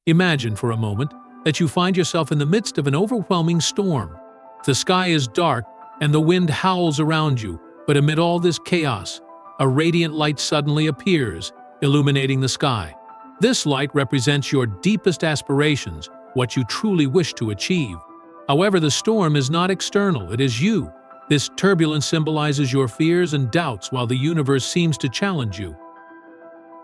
Imagine for a moment that you find yourself in the midst of an overwhelming storm. The sky is dark and the wind howls around you, but amid all this chaos, a radiant light suddenly appears, illuminating the sky. This light represents your deepest aspirations, what you truly wish to achieve. However, the storm is not external, it is you. This turbulence symbolizes your fears and doubts while the universe seems to challenge you.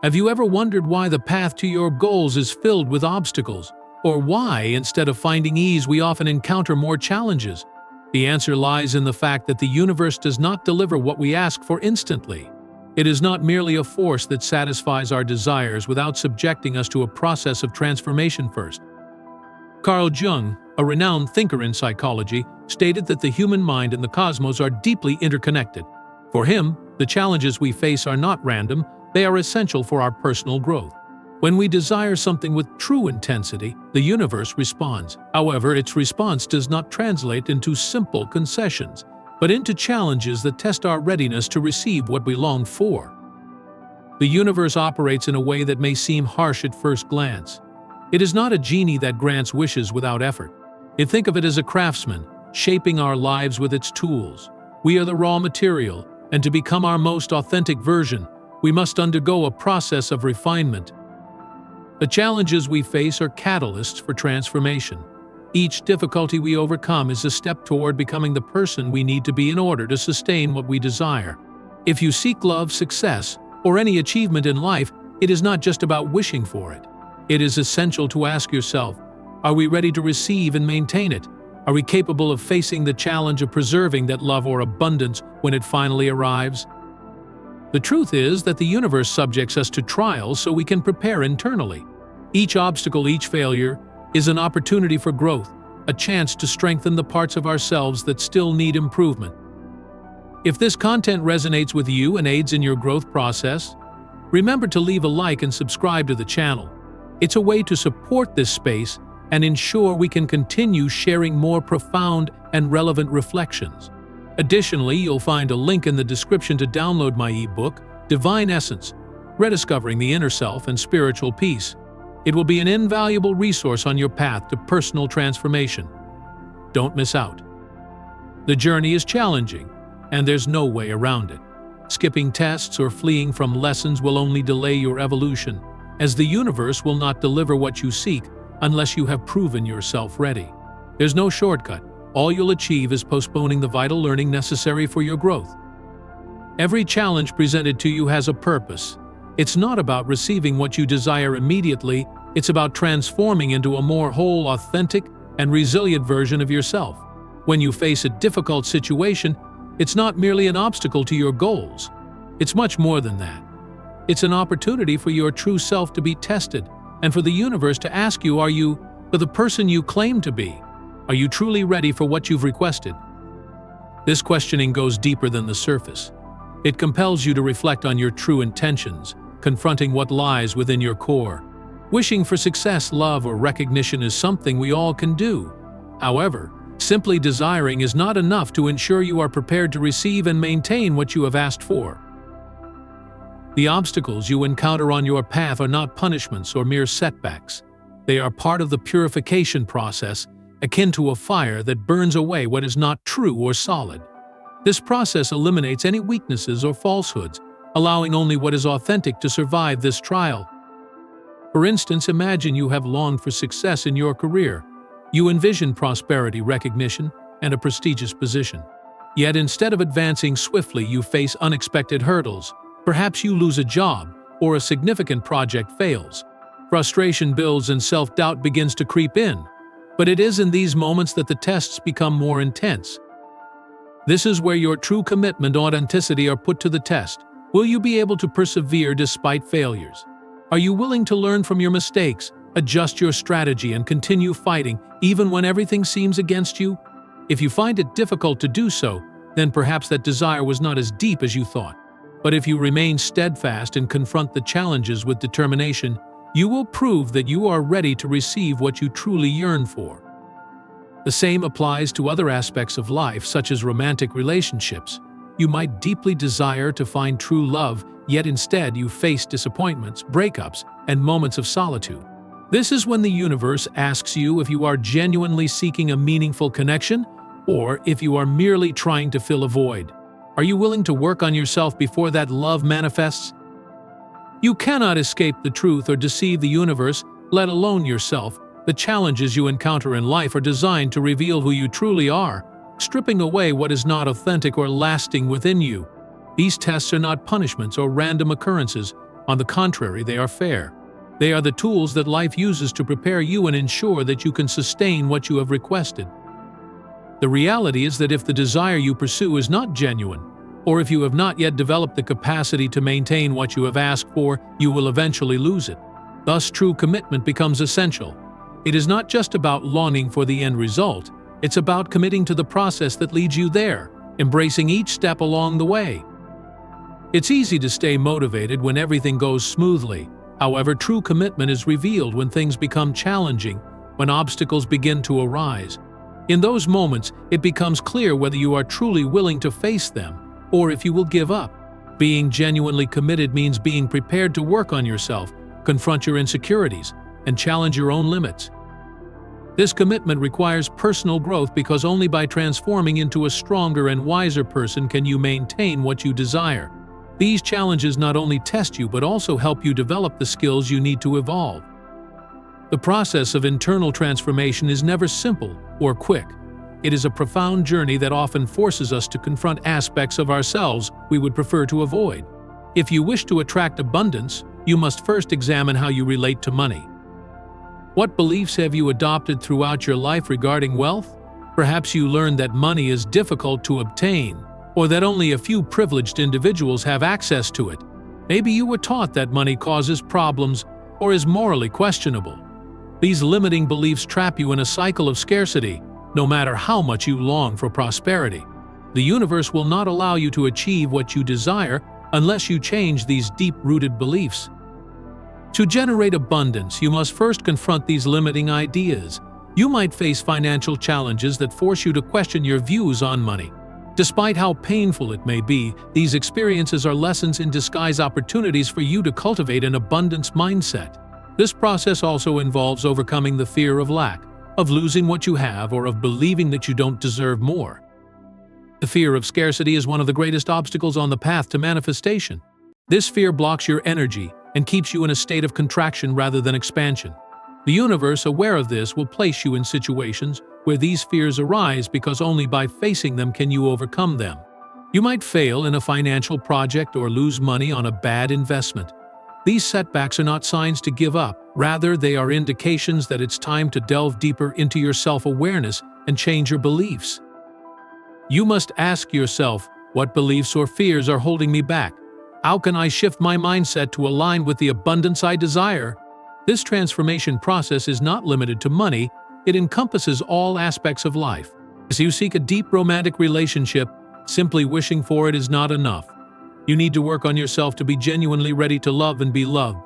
Have you ever wondered why the path to your goals is filled with obstacles? Or why, instead of finding ease, we often encounter more challenges? The answer lies in the fact that the universe does not deliver what we ask for instantly. It is not merely a force that satisfies our desires without subjecting us to a process of transformation first. Carl Jung, a renowned thinker in psychology, stated that the human mind and the cosmos are deeply interconnected. For him, the challenges we face are not random, they are essential for our personal growth. When we desire something with true intensity, the universe responds. However, its response does not translate into simple concessions, but into challenges that test our readiness to receive what we long for. The universe operates in a way that may seem harsh at first glance. It is not a genie that grants wishes without effort. Think of it as a craftsman, shaping our lives with its tools. We are the raw material, and to become our most authentic version, we must undergo a process of refinement. The challenges we face are catalysts for transformation. Each difficulty we overcome is a step toward becoming the person we need to be in order to sustain what we desire. If you seek love, success, or any achievement in life, it is not just about wishing for it. It is essential to ask yourself, are we ready to receive and maintain it? Are we capable of facing the challenge of preserving that love or abundance when it finally arrives? The truth is that the universe subjects us to trials so we can prepare internally. Each obstacle, each failure, is an opportunity for growth, a chance to strengthen the parts of ourselves that still need improvement. If this content resonates with you and aids in your growth process, remember to leave a like and subscribe to the channel. It's a way to support this space and ensure we can continue sharing more profound and relevant reflections. Additionally, you'll find a link in the description to download my ebook, Divine Essence, Rediscovering the Inner Self and Spiritual Peace. It will be an invaluable resource on your path to personal transformation. Don't miss out. The journey is challenging, and there's no way around it. Skipping tests or fleeing from lessons will only delay your evolution, as the universe will not deliver what you seek unless you have proven yourself ready. There's no shortcut. All you'll achieve is postponing the vital learning necessary for your growth. Every challenge presented to you has a purpose. It's not about receiving what you desire immediately, it's about transforming into a more whole, authentic, and resilient version of yourself. When you face a difficult situation, it's not merely an obstacle to your goals. It's much more than that. It's an opportunity for your true self to be tested, and for the universe to ask you, are you the person you claim to be? Are you truly ready for what you've requested? This questioning goes deeper than the surface. It compels you to reflect on your true intentions, confronting what lies within your core. Wishing for success, love, or recognition is something we all can do. However, simply desiring is not enough to ensure you are prepared to receive and maintain what you have asked for. The obstacles you encounter on your path are not punishments or mere setbacks. They are part of the purification process, akin to a fire that burns away what is not true or solid. This process eliminates any weaknesses or falsehoods, allowing only what is authentic to survive this trial. For instance, imagine you have longed for success in your career. You envision prosperity, recognition, and a prestigious position. Yet instead of advancing swiftly, you face unexpected hurdles. Perhaps you lose a job, or a significant project fails. Frustration builds and self-doubt begins to creep in. But it is in these moments that the tests become more intense. This is where your true commitment and authenticity are put to the test. Will you be able to persevere despite failures? Are you willing to learn from your mistakes, adjust your strategy, and continue fighting even when everything seems against you? If you find it difficult to do so, then perhaps that desire was not as deep as you thought. But if you remain steadfast and confront the challenges with determination, you will prove that you are ready to receive what you truly yearn for. The same applies to other aspects of life, such as romantic relationships. You might deeply desire to find true love, yet instead you face disappointments, breakups, and moments of solitude. This is when the universe asks you if you are genuinely seeking a meaningful connection or if you are merely trying to fill a void. Are you willing to work on yourself before that love manifests? You cannot escape the truth or deceive the universe, let alone yourself. The challenges you encounter in life are designed to reveal who you truly are, stripping away what is not authentic or lasting within you. These tests are not punishments or random occurrences. On the contrary, they are fair. They are the tools that life uses to prepare you and ensure that you can sustain what you have requested. The reality is that if the desire you pursue is not genuine, or if you have not yet developed the capacity to maintain what you have asked for, you will eventually lose it. Thus, true commitment becomes essential. It is not just about longing for the end result, it's about committing to the process that leads you there, embracing each step along the way. It's easy to stay motivated when everything goes smoothly. However, true commitment is revealed when things become challenging, when obstacles begin to arise. In those moments, it becomes clear whether you are truly willing to face them, or if you will give up. Being genuinely committed means being prepared to work on yourself, confront your insecurities, and challenge your own limits. This commitment requires personal growth because only by transforming into a stronger and wiser person can you maintain what you desire. These challenges not only test you but also help you develop the skills you need to evolve. The process of internal transformation is never simple or quick. It is a profound journey that often forces us to confront aspects of ourselves we would prefer to avoid. If you wish to attract abundance, you must first examine how you relate to money. What beliefs have you adopted throughout your life regarding wealth? Perhaps you learned that money is difficult to obtain, or that only a few privileged individuals have access to it. Maybe you were taught that money causes problems or is morally questionable. These limiting beliefs trap you in a cycle of scarcity, no matter how much you long for prosperity. The universe will not allow you to achieve what you desire unless you change these deep-rooted beliefs. To generate abundance, you must first confront these limiting ideas. You might face financial challenges that force you to question your views on money. Despite how painful it may be, these experiences are lessons in disguise, opportunities for you to cultivate an abundance mindset. This process also involves overcoming the fear of lack, of losing what you have, or of believing that you don't deserve more. The fear of scarcity is one of the greatest obstacles on the path to manifestation. This fear blocks your energy and keeps you in a state of contraction rather than expansion. The universe, aware of this, will place you in situations where these fears arise because only by facing them can you overcome them. You might fail in a financial project or lose money on a bad investment. These setbacks are not signs to give up. Rather, they are indications that it's time to delve deeper into your self-awareness and change your beliefs. You must ask yourself, what beliefs or fears are holding me back? How can I shift my mindset to align with the abundance I desire? This transformation process is not limited to money. It encompasses all aspects of life. As you seek a deep romantic relationship, simply wishing for it is not enough. You need to work on yourself to be genuinely ready to love and be loved.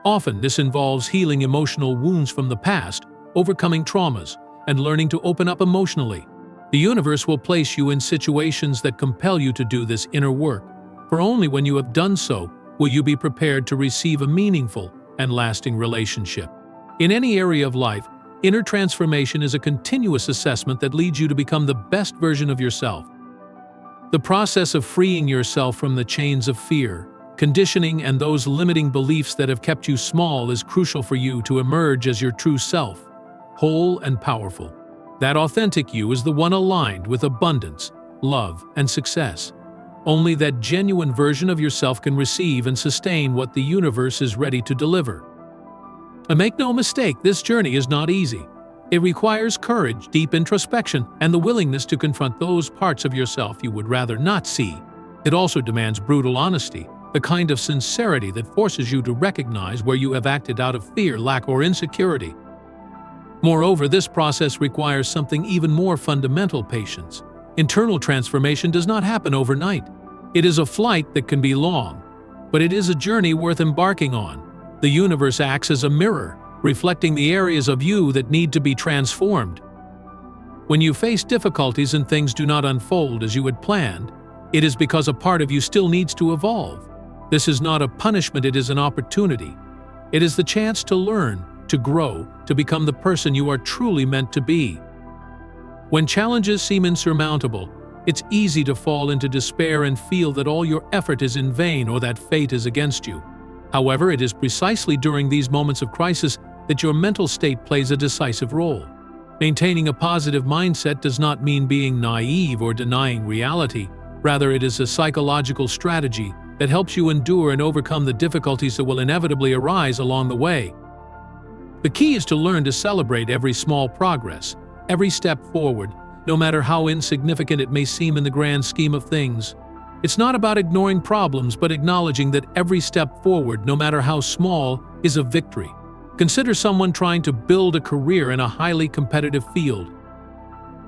Often, this involves healing emotional wounds from the past, overcoming traumas, and learning to open up emotionally. The universe will place you in situations that compel you to do this inner work, for only when you have done so will you be prepared to receive a meaningful and lasting relationship. In any area of life, inner transformation is a continuous assessment that leads you to become the best version of yourself. The process of freeing yourself from the chains of fear, conditioning, and those limiting beliefs that have kept you small is crucial for you to emerge as your true self, whole and powerful. That authentic you is the one aligned with abundance, love, and success. Only that genuine version of yourself can receive and sustain what the universe is ready to deliver. And make no mistake, this journey is not easy. It requires courage, deep introspection, and the willingness to confront those parts of yourself you would rather not see. It also demands brutal honesty, the kind of sincerity that forces you to recognize where you have acted out of fear, lack, or insecurity. Moreover, this process requires something even more fundamental: patience. Internal transformation does not happen overnight. It is a flight that can be long, but it is a journey worth embarking on. The universe acts as a mirror, reflecting the areas of you that need to be transformed. When you face difficulties and things do not unfold as you had planned, it is because a part of you still needs to evolve. This is not a punishment, it is an opportunity. It is the chance to learn, to grow, to become the person you are truly meant to be. When challenges seem insurmountable, it's easy to fall into despair and feel that all your effort is in vain or that fate is against you. However, it is precisely during these moments of crisis that your mental state plays a decisive role. Maintaining a positive mindset does not mean being naive or denying reality. Rather, it is a psychological strategy that helps you endure and overcome the difficulties that will inevitably arise along the way. The key is to learn to celebrate every small progress, every step forward, no matter how insignificant it may seem in the grand scheme of things. It's not about ignoring problems, but acknowledging that every step forward, no matter how small, is a victory. Consider someone trying to build a career in a highly competitive field.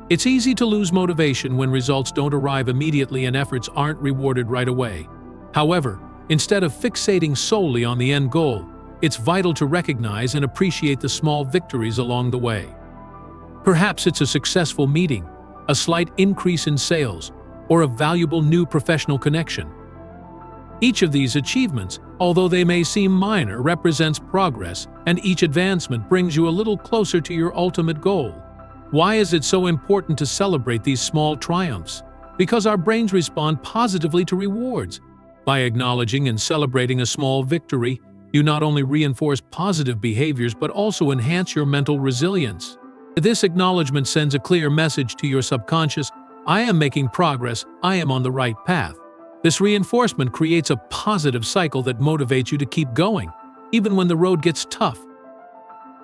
It's easy to lose motivation when results don't arrive immediately and efforts aren't rewarded right away. However, instead of fixating solely on the end goal, it's vital to recognize and appreciate the small victories along the way. Perhaps it's a successful meeting, a slight increase in sales, or a valuable new professional connection. Each of these achievements, although they may seem minor, represents progress, and each advancement brings you a little closer to your ultimate goal. Why is it so important to celebrate these small triumphs? Because our brains respond positively to rewards. By acknowledging and celebrating a small victory, you not only reinforce positive behaviors but also enhance your mental resilience. This acknowledgement sends a clear message to your subconscious: I am making progress, I am on the right path. This reinforcement creates a positive cycle that motivates you to keep going, even when the road gets tough.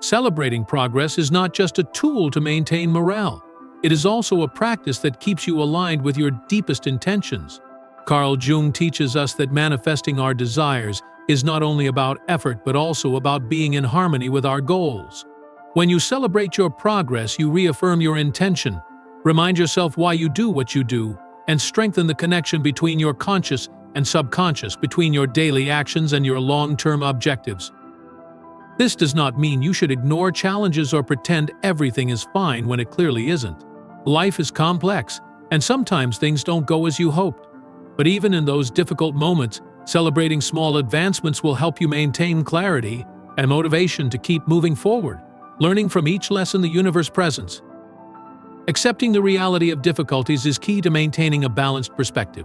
Celebrating progress is not just a tool to maintain morale. It is also a practice that keeps you aligned with your deepest intentions. Carl Jung teaches us that manifesting our desires is not only about effort but also about being in harmony with our goals. When you celebrate your progress, you reaffirm your intention, remind yourself why you do what you do, and strengthen the connection between your conscious and subconscious, between your daily actions and your long-term objectives. This does not mean you should ignore challenges or pretend everything is fine when it clearly isn't. Life is complex, and sometimes things don't go as you hoped. But even in those difficult moments, celebrating small advancements will help you maintain clarity and motivation to keep moving forward, learning from each lesson the universe presents. Accepting the reality of difficulties is key to maintaining a balanced perspective.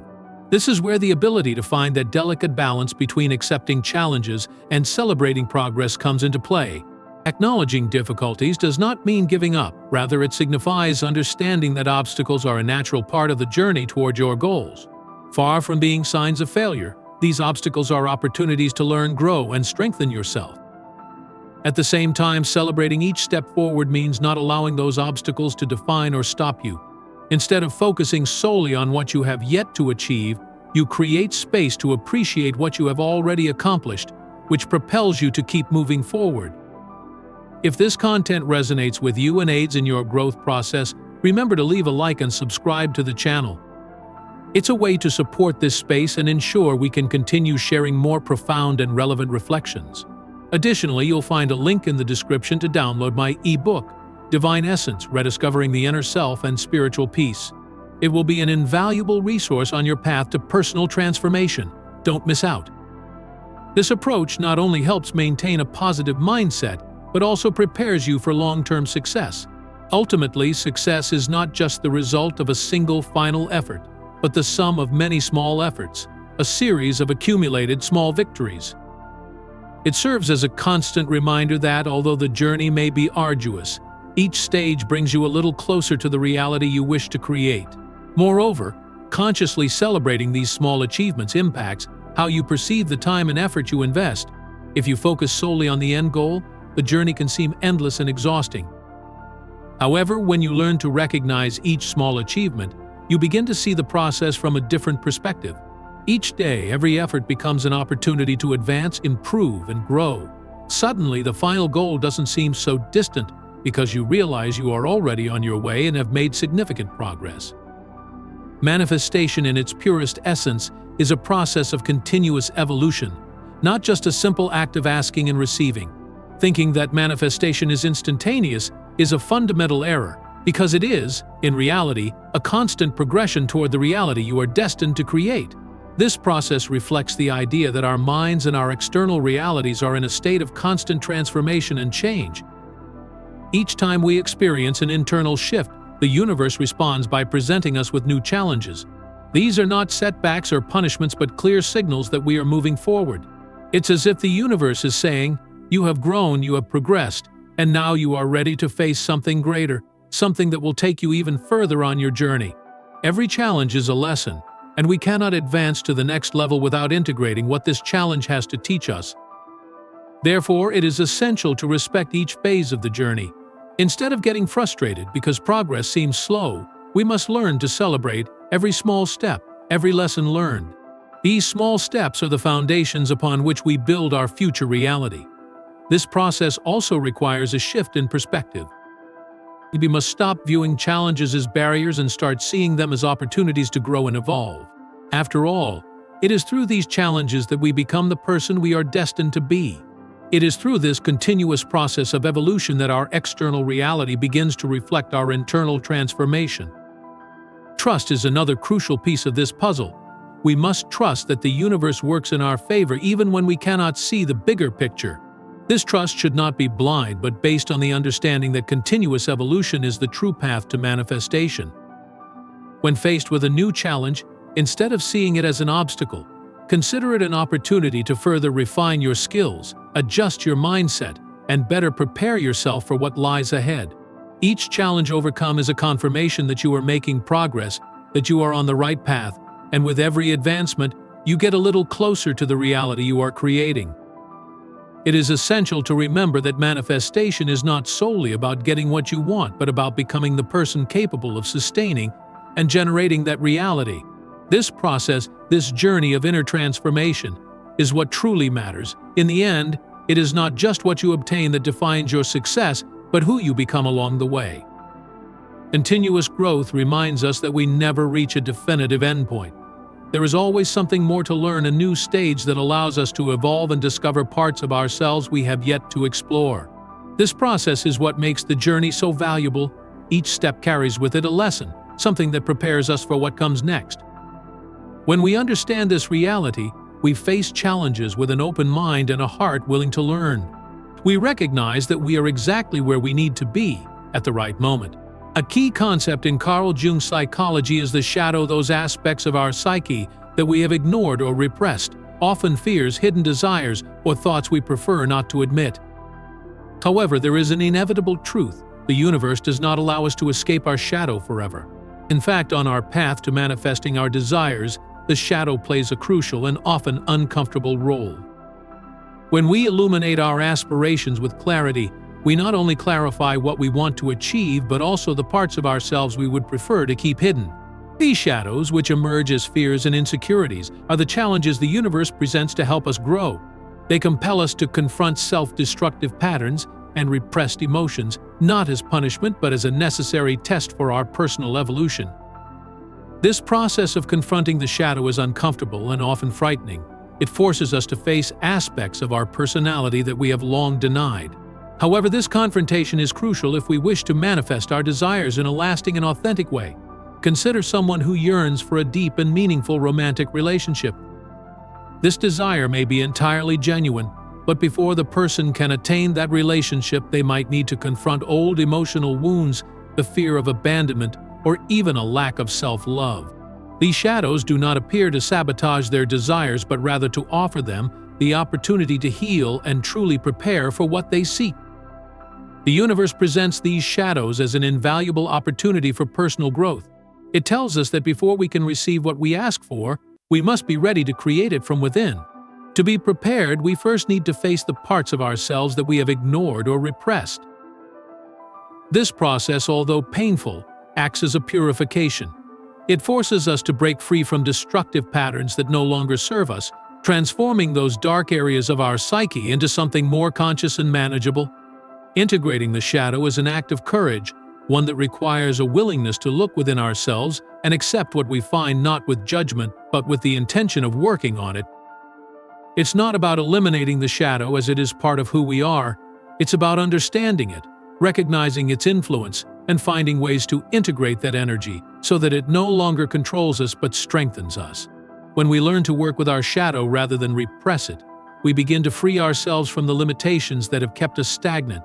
This is where the ability to find that delicate balance between accepting challenges and celebrating progress comes into play. Acknowledging difficulties does not mean giving up. Rather, it signifies understanding that obstacles are a natural part of the journey toward your goals. Far from being signs of failure, these obstacles are opportunities to learn, grow, and strengthen yourself. At the same time, celebrating each step forward means not allowing those obstacles to define or stop you. Instead of focusing solely on what you have yet to achieve, you create space to appreciate what you have already accomplished, which propels you to keep moving forward. If this content resonates with you and aids in your growth process, remember to leave a like and subscribe to the channel. It's a way to support this space and ensure we can continue sharing more profound and relevant reflections. Additionally, you'll find a link in the description to download my ebook, Divine Essence: Rediscovering the Inner Self and Spiritual Peace. It will be an invaluable resource on your path to personal transformation. Don't miss out. This approach not only helps maintain a positive mindset, but also prepares you for long-term success. Ultimately, success is not just the result of a single final effort, but the sum of many small efforts, a series of accumulated small victories. It serves as a constant reminder that, although the journey may be arduous, each stage brings you a little closer to the reality you wish to create. Moreover, consciously celebrating these small achievements impacts how you perceive the time and effort you invest. If you focus solely on the end goal, the journey can seem endless and exhausting. However, when you learn to recognize each small achievement, you begin to see the process from a different perspective. Each day, every effort becomes an opportunity to advance, improve, and grow. Suddenly, the final goal doesn't seem so distant because you realize you are already on your way and have made significant progress. Manifestation in its purest essence is a process of continuous evolution, not just a simple act of asking and receiving. Thinking that manifestation is instantaneous is a fundamental error, because it is, in reality, a constant progression toward the reality you are destined to create. This process reflects the idea that our minds and our external realities are in a state of constant transformation and change. Each time we experience an internal shift, the universe responds by presenting us with new challenges. These are not setbacks or punishments but clear signals that we are moving forward. It's as if the universe is saying, "You have grown, you have progressed, and now you are ready to face something greater, something that will take you even further on your journey." Every challenge is a lesson, and we cannot advance to the next level without integrating what this challenge has to teach us. Therefore, it is essential to respect each phase of the journey. Instead of getting frustrated because progress seems slow, we must learn to celebrate every small step, every lesson learned. These small steps are the foundations upon which we build our future reality. This process also requires a shift in perspective. We must stop viewing challenges as barriers and start seeing them as opportunities to grow and evolve. After all, it is through these challenges that we become the person we are destined to be. It is through this continuous process of evolution that our external reality begins to reflect our internal transformation. Trust is another crucial piece of this puzzle. We must trust that the universe works in our favor even when we cannot see the bigger picture. This trust should not be blind but based on the understanding that continuous evolution is the true path to manifestation. When faced with a new challenge, instead of seeing it as an obstacle, consider it an opportunity to further refine your skills, adjust your mindset, and better prepare yourself for what lies ahead. Each challenge overcome is a confirmation that you are making progress, that you are on the right path, and with every advancement, you get a little closer to the reality you are creating. It is essential to remember that manifestation is not solely about getting what you want, but about becoming the person capable of sustaining and generating that reality. This process, this journey of inner transformation, is what truly matters. In the end, it is not just what you obtain that defines your success, but who you become along the way. Continuous growth reminds us that we never reach a definitive endpoint. There is always something more to learn, a new stage that allows us to evolve and discover parts of ourselves we have yet to explore. This process is what makes the journey so valuable. Each step carries with it a lesson, something that prepares us for what comes next. When we understand this reality, we face challenges with an open mind and a heart willing to learn. We recognize that we are exactly where we need to be at the right moment. A key concept in Carl Jung's psychology is the shadow, those aspects of our psyche that we have ignored or repressed, often fears, hidden desires, or thoughts we prefer not to admit. However, there is an inevitable truth. The universe does not allow us to escape our shadow forever. In fact, on our path to manifesting our desires, the shadow plays a crucial and often uncomfortable role. When we illuminate our aspirations with clarity, we not only clarify what we want to achieve, but also the parts of ourselves we would prefer to keep hidden. These shadows, which emerge as fears and insecurities, are the challenges the universe presents to help us grow. They compel us to confront self-destructive patterns and repressed emotions, not as punishment but as a necessary test for our personal evolution. This process of confronting the shadow is uncomfortable and often frightening. It forces us to face aspects of our personality that we have long denied. However, this confrontation is crucial if we wish to manifest our desires in a lasting and authentic way. Consider someone who yearns for a deep and meaningful romantic relationship. This desire may be entirely genuine, but before the person can attain that relationship, they might need to confront old emotional wounds, the fear of abandonment, or even a lack of self-love. These shadows do not appear to sabotage their desires, but rather to offer them the opportunity to heal and truly prepare for what they seek. The universe presents these shadows as an invaluable opportunity for personal growth. It tells us that before we can receive what we ask for, we must be ready to create it from within. To be prepared, we first need to face the parts of ourselves that we have ignored or repressed. This process, although painful, acts as a purification. It forces us to break free from destructive patterns that no longer serve us, transforming those dark areas of our psyche into something more conscious and manageable. Integrating the shadow is an act of courage, one that requires a willingness to look within ourselves and accept what we find, not with judgment, but with the intention of working on it. It's not about eliminating the shadow as it is part of who we are. It's about understanding it, recognizing its influence, and finding ways to integrate that energy so that it no longer controls us but strengthens us. When we learn to work with our shadow rather than repress it, we begin to free ourselves from the limitations that have kept us stagnant.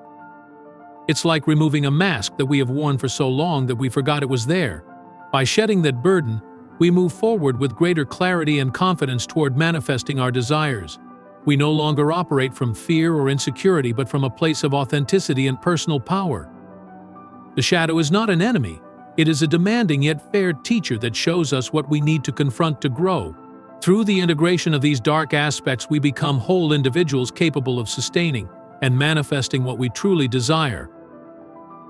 It's like removing a mask that we have worn for so long that we forgot it was there. By shedding that burden, we move forward with greater clarity and confidence toward manifesting our desires. We no longer operate from fear or insecurity, but from a place of authenticity and personal power. The shadow is not an enemy. It is a demanding yet fair teacher that shows us what we need to confront to grow. Through the integration of these dark aspects, we become whole individuals capable of sustaining and manifesting what we truly desire.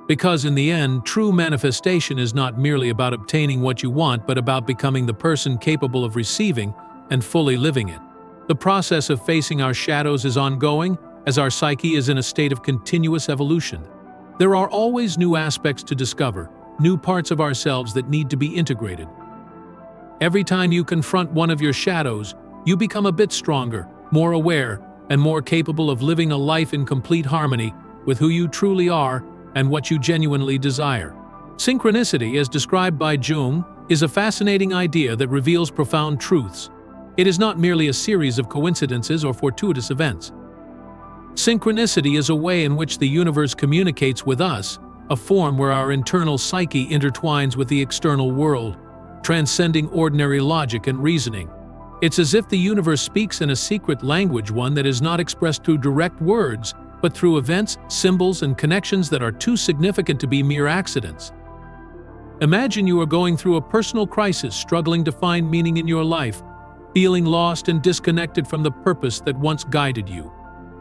Because in the end, true manifestation is not merely about obtaining what you want, but about becoming the person capable of receiving and fully living it. The process of facing our shadows is ongoing, as our psyche is in a state of continuous evolution. There are always new aspects to discover, new parts of ourselves that need to be integrated. Every time you confront one of your shadows, you become a bit stronger, more aware, and more capable of living a life in complete harmony with who you truly are and what you genuinely desire. Synchronicity, as described by Jung, is a fascinating idea that reveals profound truths. It is not merely a series of coincidences or fortuitous events. Synchronicity is a way in which the universe communicates with us, a form where our internal psyche intertwines with the external world, transcending ordinary logic and reasoning. It's as if the universe speaks in a secret language, one that is not expressed through direct words, but through events, symbols, and connections that are too significant to be mere accidents. Imagine you are going through a personal crisis, struggling to find meaning in your life, feeling lost and disconnected from the purpose that once guided you.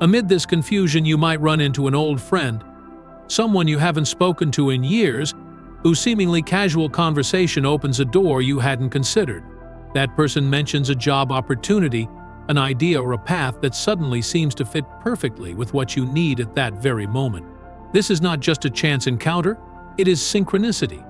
Amid this confusion, you might run into an old friend, someone you haven't spoken to in years, whose seemingly casual conversation opens a door you hadn't considered. That person mentions a job opportunity, an idea or a path that suddenly seems to fit perfectly with what you need at that very moment. This is not just a chance encounter, it is synchronicity.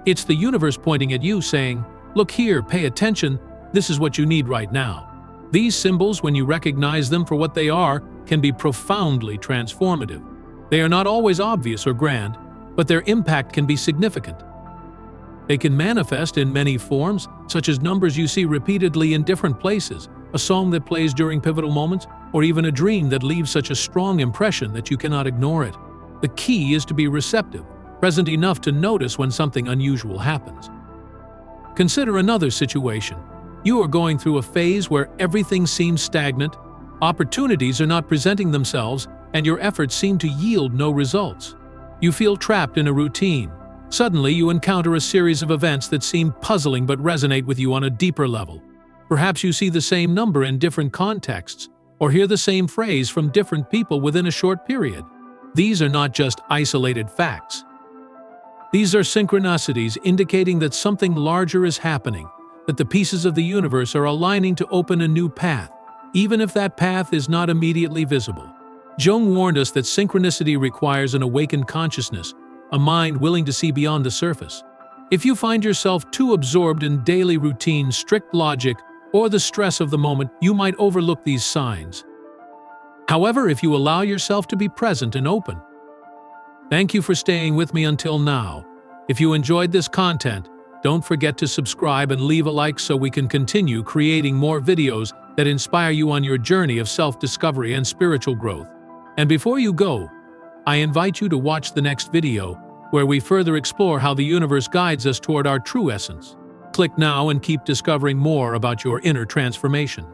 It's the universe pointing at you saying, "Look here, pay attention, this is what you need right now." These symbols, when you recognize them for what they are, can be profoundly transformative. They are not always obvious or grand, but their impact can be significant. They can manifest in many forms, such as numbers you see repeatedly in different places, a song that plays during pivotal moments, or even a dream that leaves such a strong impression that you cannot ignore it. The key is to be receptive, present enough to notice when something unusual happens. Consider another situation. You are going through a phase where everything seems stagnant, opportunities are not presenting themselves, and your efforts seem to yield no results. You feel trapped in a routine. Suddenly, you encounter a series of events that seem puzzling but resonate with you on a deeper level. Perhaps you see the same number in different contexts, or hear the same phrase from different people within a short period. These are not just isolated facts. These are synchronicities indicating that something larger is happening, that the pieces of the universe are aligning to open a new path, even if that path is not immediately visible. Jung warned us that synchronicity requires an awakened consciousness, a mind willing to see beyond the surface. If you find yourself too absorbed in daily routine, strict logic, or the stress of the moment, you might overlook these signs. However, if you allow yourself to be present and open. Thank you for staying with me until now. If you enjoyed this content, don't forget to subscribe and leave a like so we can continue creating more videos that inspire you on your journey of self-discovery and spiritual growth. And before you go, I invite you to watch the next video, where we further explore how the universe guides us toward our true essence. Click now and keep discovering more about your inner transformation.